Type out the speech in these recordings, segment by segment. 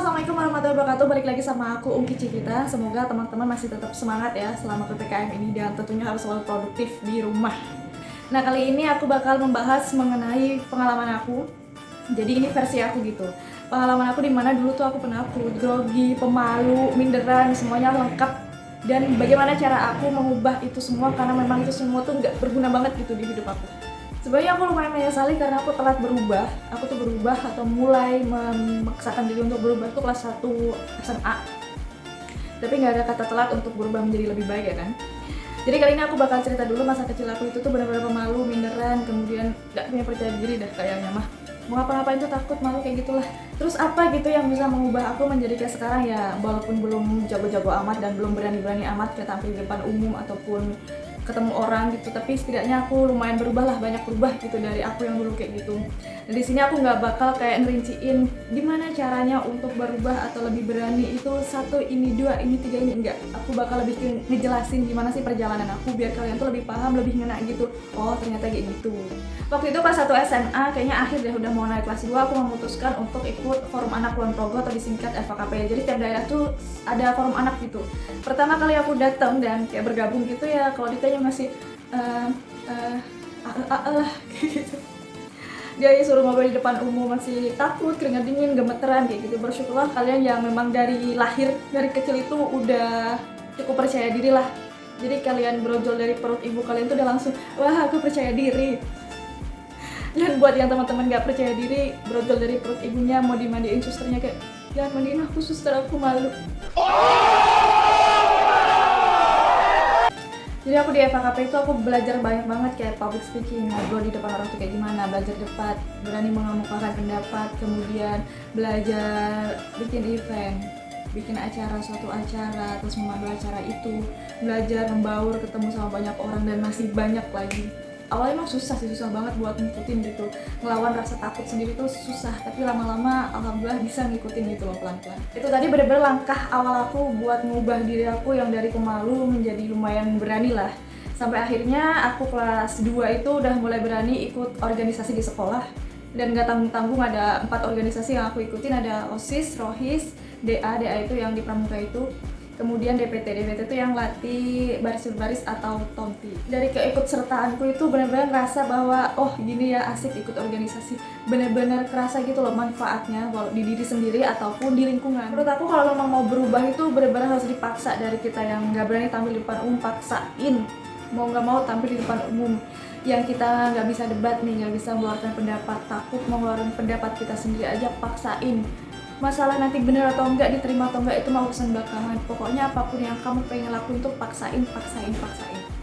Assalamualaikum warahmatullahi wabarakatuh. Balik lagi sama aku Ungki Cikita. Semoga teman-teman masih tetap semangat ya selama PPKM ini dan tentunya harus selalu produktif di rumah. Nah, kali ini aku bakal membahas mengenai pengalaman aku. Jadi ini versi aku gitu. Pengalaman aku dimana dulu tuh aku pernah grogi, pemalu, minderan, semuanya lengkap. Dan bagaimana cara aku mengubah itu semua karena memang itu semua tuh nggak berguna banget gitu di hidup aku. Sebenarnya aku lumayan menyesali karena aku telat berubah. Aku tuh berubah atau mulai memaksakan diri untuk berubah tuh kelas 1 SMA. Tapi nggak ada kata telat untuk berubah menjadi lebih baik ya kan. Jadi kali ini aku bakal cerita dulu masa kecil aku itu tuh benar-benar pemalu, minderan, kemudian nggak punya percaya diri dah kayaknya mah. Mau ngapa-ngapain tuh takut, malu kayak gitulah. Terus apa gitu yang bisa mengubah aku menjadi kayak sekarang ya, walaupun belum jago-jago amat dan belum berani-berani amat kayak tampil di depan umum ataupun ketemu orang gitu, tapi setidaknya aku lumayan berubah lah, banyak berubah gitu dari aku yang dulu kayak gitu. Dan di sini aku nggak bakal kayak ngerinciin gimana caranya untuk berubah atau lebih berani itu satu ini dua ini tiga ini, enggak. Aku bakal lebih ngejelasin gimana sih perjalanan aku biar kalian tuh lebih paham, lebih ngena gitu. Oh ternyata kayak gitu. Waktu itu kelas 1 SMA kayaknya akhir deh, udah mau naik kelas 2 aku memutuskan untuk ikut forum anak Kulon Progo atau disingkat FAKP. Jadi tiap daerah tuh ada forum anak gitu. Pertama kali aku datang dan kayak bergabung gitu ya, kalau ditanya masih lah gitu. Dia suruh ngobrol di depan umum masih takut, keringat dingin, gemeteran kayak gitu. Bersyukurlah kalian yang memang dari lahir, dari kecil itu udah cukup percaya diri lah. Jadi kalian brojol dari perut ibu kalian tuh udah langsung, wah aku percaya diri. Dan buat yang teman-teman gak percaya diri, brojol dari perut ibunya mau dimandiin susternya kayak, jangan mandiin aku suster, aku malu. Jadi aku di FAKP itu aku belajar banyak banget kayak public speaking, ngobrol di depan orang tuh kayak gimana, belajar debat, berani mengemukakan pendapat, kemudian belajar bikin event, bikin acara, suatu acara, terus memandu acara itu, belajar membaur, ketemu sama banyak orang dan masih banyak lagi. Awalnya emang susah sih, susah banget buat ngikutin gitu, ngelawan rasa takut sendiri tuh susah, tapi lama-lama alhamdulillah bisa ngikutin gitu loh pelan-pelan. Itu tadi bener-bener langkah awal aku buat ngubah diri aku yang dari pemalu menjadi lumayan berani lah. Sampai akhirnya aku kelas 2 itu udah mulai berani ikut organisasi di sekolah. Dan gak tanggung-tanggung ada 4 organisasi yang aku ikutin, ada OSIS, ROHIS, DA itu yang di Pramuka itu, kemudian DPT itu yang latih baris-baris atau tompi. Dari keikutsertaanku itu benar-benar ngerasa bahwa oh gini ya asik ikut organisasi, benar-benar kerasa gitu loh manfaatnya walau di diri sendiri ataupun di lingkungan. Menurut aku kalau memang mau berubah itu benar-benar harus dipaksa. Dari kita yang nggak berani tampil di depan umum, paksain mau nggak mau tampil di depan umum. Yang kita nggak bisa debat nih, nggak bisa mengeluarkan pendapat, takut mengeluarkan pendapat kita sendiri aja, paksain. Masalah nanti bener atau enggak, diterima atau enggak itu mau urusan belakangan. Pokoknya apapun yang kamu pengen lakuin tuh paksain.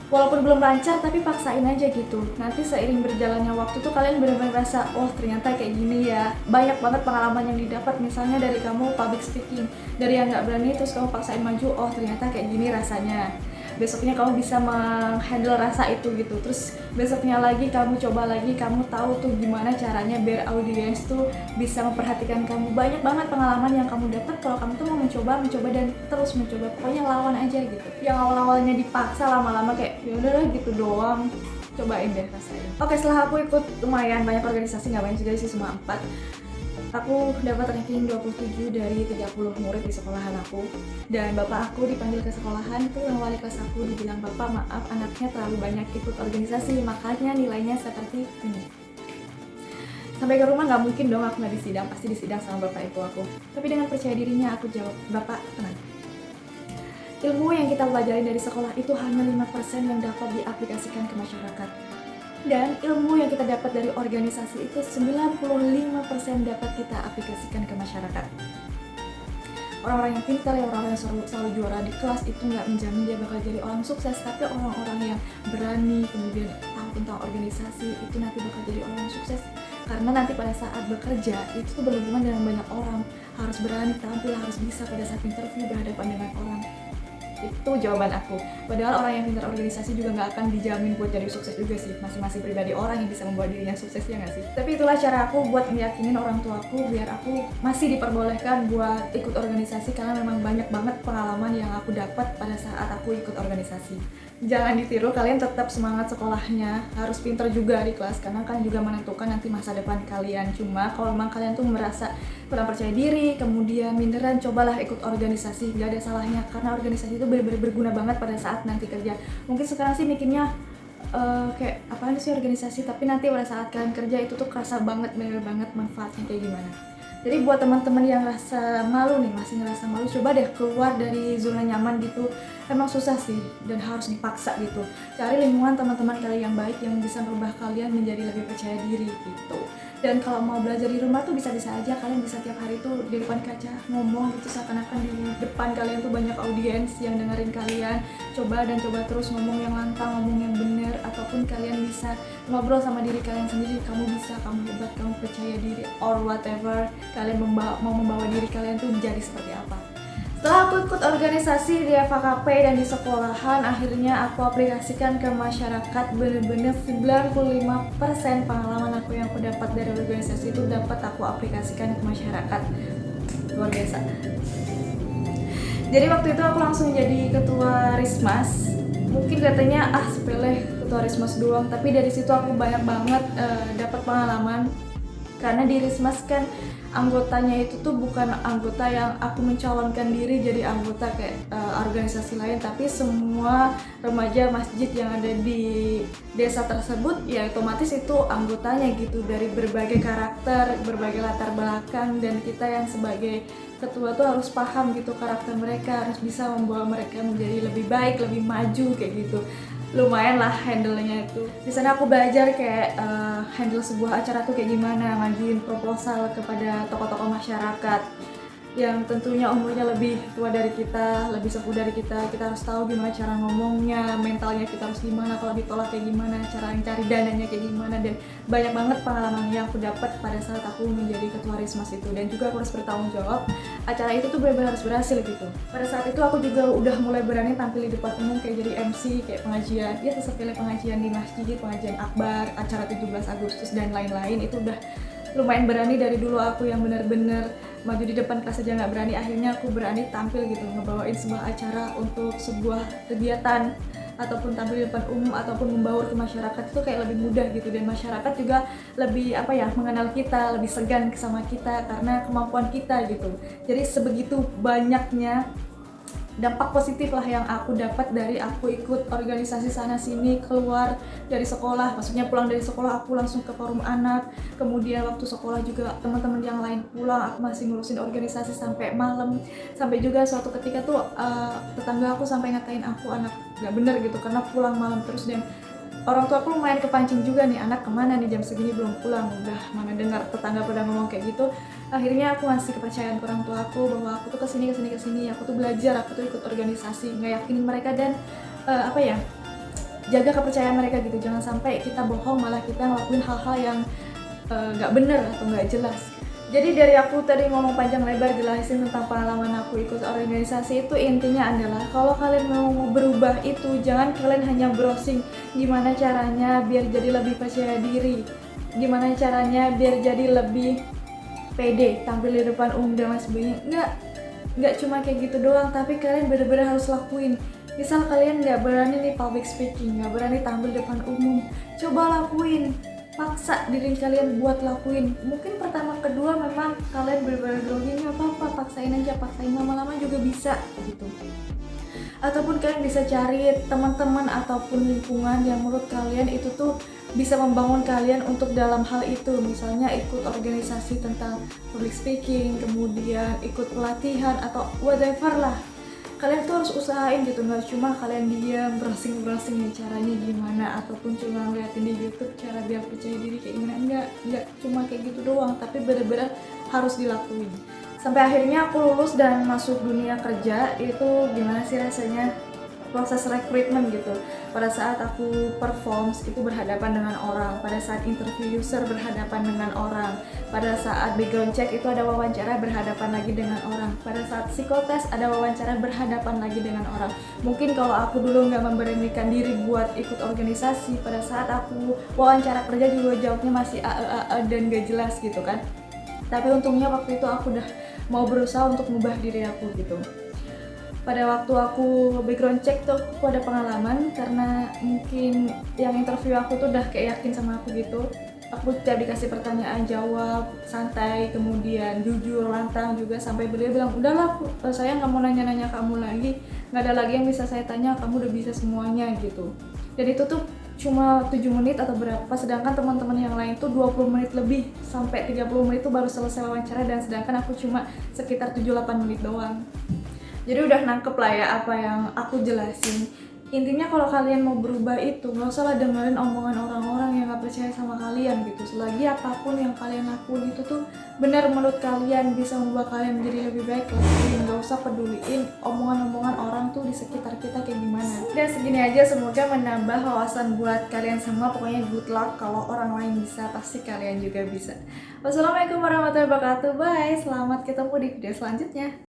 Walaupun belum lancar tapi paksain aja gitu. Nanti seiring berjalannya waktu tuh kalian benar-benar rasa, oh ternyata kayak gini ya. Banyak banget pengalaman yang didapat, misalnya dari kamu public speaking, dari yang nggak berani terus kamu paksain maju, oh ternyata kayak gini rasanya. Besoknya kamu bisa menghandle rasa itu gitu. Terus besoknya lagi kamu coba lagi, kamu tahu tuh gimana caranya biar audiens tuh bisa memperhatikan kamu. Banyak banget pengalaman yang kamu dapat kalau kamu tuh mau mencoba dan terus mencoba. Pokoknya lawan aja gitu. Yang awal-awalnya dipaksa, lama-lama kayak ya udahlah gitu doang. Cobain deh rasain. Oke, setelah aku ikut lumayan banyak organisasi, nggak banyak juga sih, cuma 4. Aku dapat ranking 27 dari 30 murid di sekolahan aku. Dan bapak aku dipanggil ke sekolahan tuh, yang wali kelas aku dibilang, bapak maaf anaknya terlalu banyak ikut organisasi, makanya nilainya seperti ini. Sampai ke rumah nggak mungkin dong aku nggak disidang, pasti disidang sama bapak ibu aku. Tapi dengan percaya dirinya aku jawab, bapak tenang. Ilmu yang kita pelajari dari sekolah itu hanya 5% yang dapat diaplikasikan ke masyarakat. Dan ilmu yang kita dapat dari organisasi itu 95% dapat kita aplikasikan ke masyarakat. Orang-orang yang pintar, orang-orang yang selalu juara di kelas itu nggak menjamin dia bakal jadi orang sukses, tapi orang-orang yang berani kemudian tahu tentang organisasi itu nanti bakal jadi orang yang sukses. Karena nanti pada saat bekerja itu tuh berhubungan dengan banyak orang, harus berani tampil, harus bisa pada saat interview berhadapan dengan orang. Itu jawaban aku. Padahal orang yang pintar organisasi juga nggak akan dijamin buat jadi sukses juga sih. Masing-masing pribadi orang yang bisa membuat dirinya sukses, ya nggak sih? Tapi itulah cara aku buat meyakinin orang tuaku biar aku masih diperbolehkan buat ikut organisasi, karena memang banyak banget pengalaman yang aku dapat pada saat aku ikut organisasi. Jangan ditiru, kalian tetap semangat sekolahnya, harus pintar juga di kelas, karena kan juga menentukan nanti masa depan kalian. Cuma kalau memang kalian tuh merasa kurang percaya diri, kemudian minderan, cobalah ikut organisasi, gak ada salahnya, karena organisasi itu benar-benar berguna banget pada saat nanti kerja. Mungkin sekarang sih mikirnya kayak apaan sih organisasi, tapi nanti pada saat kalian kerja itu tuh kerasa banget, bener banget manfaatnya kayak gimana. Jadi buat teman-teman yang rasa malu nih, masih ngerasa malu, coba deh keluar dari zona nyaman gitu. Emang susah sih dan harus dipaksa gitu. Cari lingkungan teman-teman kalian yang baik yang bisa merubah kalian menjadi lebih percaya diri gitu. Dan kalau mau belajar di rumah tuh bisa-bisa aja, kalian bisa tiap hari tuh di depan kaca ngomong gitu, seakan-akan di depan kalian tuh banyak audiens yang dengerin kalian. Coba terus ngomong yang lantang, ngomong yang bener, ataupun kalian bisa ngobrol sama diri kalian sendiri, kamu bisa, kamu hebat, kamu percaya diri, or whatever kalian mau membawa diri kalian tuh menjadi seperti apa. Setelah aku ikut organisasi di FKP dan di sekolahan, akhirnya aku aplikasikan ke masyarakat. Bener-bener 95% pengalaman aku yang aku dapat dari organisasi itu dapat aku aplikasikan ke masyarakat. Luar biasa. Jadi waktu itu aku langsung jadi ketua Rismas. Mungkin katanya sepele ketua Rismas doang, tapi dari situ aku banyak banget dapat pengalaman. Karena di Rismas kan anggotanya itu tuh bukan anggota yang aku mencalonkan diri jadi anggota kayak organisasi lain, tapi semua remaja masjid yang ada di desa tersebut ya otomatis itu anggotanya gitu, dari berbagai karakter, berbagai latar belakang, dan kita yang sebagai ketua tuh harus paham gitu karakter mereka, harus bisa membawa mereka menjadi lebih baik, lebih maju kayak gitu. Lumayan lah handle-nya itu. Di sana aku belajar kayak handle sebuah acara tuh kayak gimana, ngajuin proposal kepada tokoh-tokoh masyarakat yang tentunya umurnya lebih tua dari kita, lebih sepuh dari kita. Kita harus tahu gimana cara ngomongnya, mentalnya kita harus gimana, kalau ditolak kayak gimana, cara cari dananya kayak gimana. Dan banyak banget pengalaman yang aku dapat pada saat aku menjadi ketua Rismas itu. Dan juga aku harus bertanggung jawab, acara itu tuh benar-benar harus berhasil gitu. Pada saat itu aku juga udah mulai berani tampil di depan umum, kayak jadi MC, kayak pengajian, ya sepele pengajian di masjid, pengajian akbar, acara 17 Agustus dan lain-lain. Itu udah lumayan berani. Dari dulu aku yang benar-benar maju di depan kelas aja nggak berani, akhirnya aku berani tampil gitu, ngebawain sebuah acara untuk sebuah kegiatan, ataupun tampil di depan umum, ataupun membaur ke masyarakat itu kayak lebih mudah gitu. Dan masyarakat juga lebih mengenal kita, lebih segan sama kita karena kemampuan kita gitu. Jadi sebegitu banyaknya dampak positif lah yang aku dapat dari aku ikut organisasi sana sini, keluar dari sekolah, maksudnya pulang dari sekolah aku langsung ke forum anak, kemudian waktu sekolah juga teman-teman yang lain pulang, aku masih ngurusin organisasi sampai malam, sampai juga suatu ketika tuh tetangga aku sampai ngatain aku anak gak bener gitu karena pulang malam terus. Dan orang tua aku lumayan kepancing juga nih, anak kemana nih jam segini belum pulang, udah mana dengar tetangga pada ngomong kayak gitu. Akhirnya aku ngasih kepercayaan ke orang tua aku bahwa aku tuh kesini, aku tuh belajar, aku tuh ikut organisasi, ngeyakinin mereka dan jaga kepercayaan mereka gitu. Jangan sampai kita bohong malah kita ngelakuin hal-hal yang gak bener atau gak jelas. Jadi dari aku tadi ngomong panjang lebar jelasin tentang pengalaman aku ikut organisasi itu, intinya adalah kalau kalian mau berubah itu jangan kalian hanya browsing gimana caranya biar jadi lebih percaya diri, gimana caranya biar jadi lebih pede tampil di depan umum dan lain sebagainya. Nggak cuma kayak gitu doang, tapi kalian benar-benar harus lakuin. Misal kalian nggak berani nih public speaking, nggak berani tampil di depan umum, coba lakuin. Paksa diri kalian buat lakuin. Mungkin pertama kedua memang kalian bener-bener grogi, nggak apa-apa, paksain aja, paksain, lama-lama juga bisa gitu. Ataupun kalian bisa cari teman-teman ataupun lingkungan yang menurut kalian itu tuh bisa membangun kalian untuk dalam hal itu. Misalnya ikut organisasi tentang public speaking, kemudian ikut pelatihan atau whatever lah. Kalian tuh harus usahain gitu, nggak cuma kalian diam browsing nih caranya gimana, ataupun cuma ngeliatin di YouTube cara biar percaya diri kayak gimana. Nggak cuma kayak gitu doang, tapi bener-bener harus dilakuin. Sampai akhirnya aku lulus dan masuk dunia kerja. Itu gimana sih rasanya? proses rekrutmen gitu. Pada saat aku performs itu berhadapan dengan orang, pada saat interview user berhadapan dengan orang, pada saat background check itu ada wawancara berhadapan lagi dengan orang, pada saat psikotes ada wawancara berhadapan lagi dengan orang. Mungkin kalau aku dulu nggak memberanikan diri buat ikut organisasi, pada saat aku wawancara kerja juga jawabnya masih dan gak jelas gitu kan. Tapi untungnya waktu itu aku udah mau berusaha untuk mengubah diri aku gitu. Pada waktu aku background check tuh aku ada pengalaman, karena mungkin yang interview aku tuh udah kayak yakin sama aku gitu. Aku tiap dikasih pertanyaan jawab santai, kemudian jujur, lantang juga, sampai beliau bilang udahlah saya nggak mau nanya-nanya kamu lagi, nggak ada lagi yang bisa saya tanya, kamu udah bisa semuanya gitu. Dan itu tuh cuma 7 menit atau berapa, sedangkan teman-teman yang lain tuh 20 menit lebih sampai 30 menit tuh baru selesai wawancara, dan sedangkan aku cuma sekitar 7-8 menit doang. Jadi udah nangkep lah ya apa yang aku jelasin. Intinya kalau kalian mau berubah itu nggak usah lah dengerin omongan orang-orang yang nggak percaya sama kalian gitu. Selagi apapun yang kalian lakuin itu tuh benar menurut kalian bisa membuat kalian menjadi lebih baik, jadi nggak usah peduliin omongan-omongan orang tuh di sekitar kita kayak gimana. Dan segini aja, semoga menambah wawasan buat kalian semua. Pokoknya good luck, kalau orang lain bisa pasti kalian juga bisa. Wassalamualaikum warahmatullahi wabarakatuh. Bye, selamat ketemu di video selanjutnya.